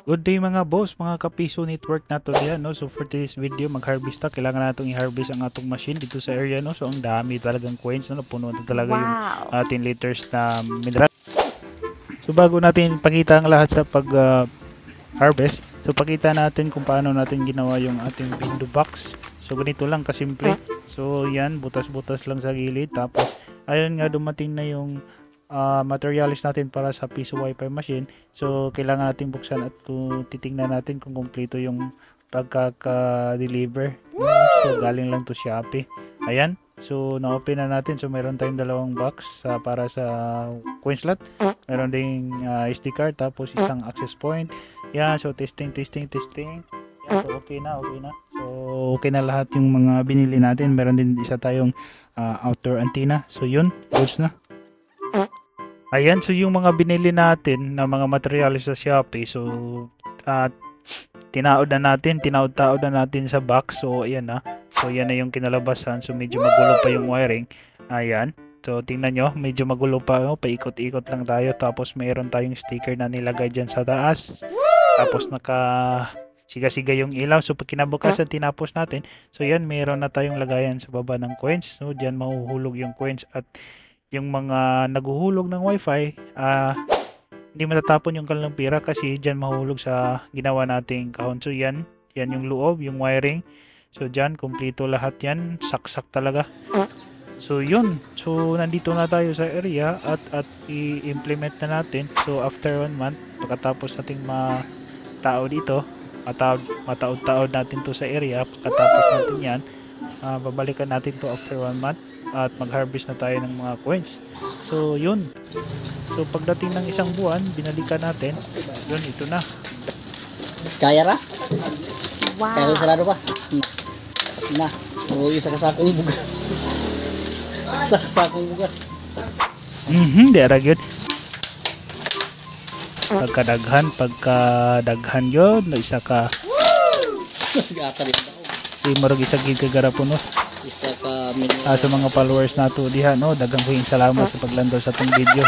Good day mga boss, mga kapiso network nato diyan, no. So for this video mag-harvest ta, kailangan natong i-harvest ang atong machine dito sa area, no. So ang dami talagang coins, no. Puno na talaga yung ating liters na mineral. So bago natin pakita ang lahat sa pag harvest, so pakita natin kung paano natin ginawa yung ating window box. So ganito lang kasimple. So yan, butas-butas lang sa gilid, tapos ayun nga dumating na yung materials natin para sa piso wifi machine. So kailangan natin buksan at titingnan natin kung kumpleto yung pagkaka-deliver. So galing lang to Shopee. Ayan, so na-open na natin. So meron tayong dalawang box para sa coin slot, meron ding SD card, tapos isang access point. Yan, so testing. Yan, so okay na. So okay na lahat yung mga binili natin. Meron din isa tayong outdoor antenna. So yun, goods na. Ayan, so yung mga binili natin na mga materials sa Shopee, so tinaod na natin sa box. So ayan na, so yan na yung kinalabasan. So medyo magulo pa yung wiring. Ayan, so tingnan nyo, medyo magulo pa, oh, paikot-ikot lang tayo. Tapos mayroon tayong sticker na nilagay dyan sa taas, tapos naka siga-siga yung ilaw. So pag kinabukasan tinapos natin, so yan, mayroon na tayong lagayan sa baba ng coins. So dyan mahuhulog yung coins, at yung mga naguhulog ng wifi, hindi matatapon yung kanilang pira kasi dyan mahulog sa ginawa nating kahon. So yan yung loob, yung wiring. So dyan, kumpleto lahat yan, saksak talaga. So yun, so nandito na tayo sa area at i-implement na natin. So after 1 month, pagkatapos nating matao dito, mataod-taod natin to sa area, pagkatapos natin yan, babalikan natin to after 1 month at mag-harvest na tayo ng mga coins. So yun, so pagdating ng isang buwan, binalikan natin yun, ito na. Kaya ra? Wow. Kaya sarado pa? Na, so isa ka sakong bugas. Isa ka sakong bugas. Di ara gyud. Pagkadaghan yun, isa ka Gata rin daw. si marag isa gid ka garapunos. Isa ka Sa mga followers nato diha, no, daghang salamat sa paglandaw sa tong video.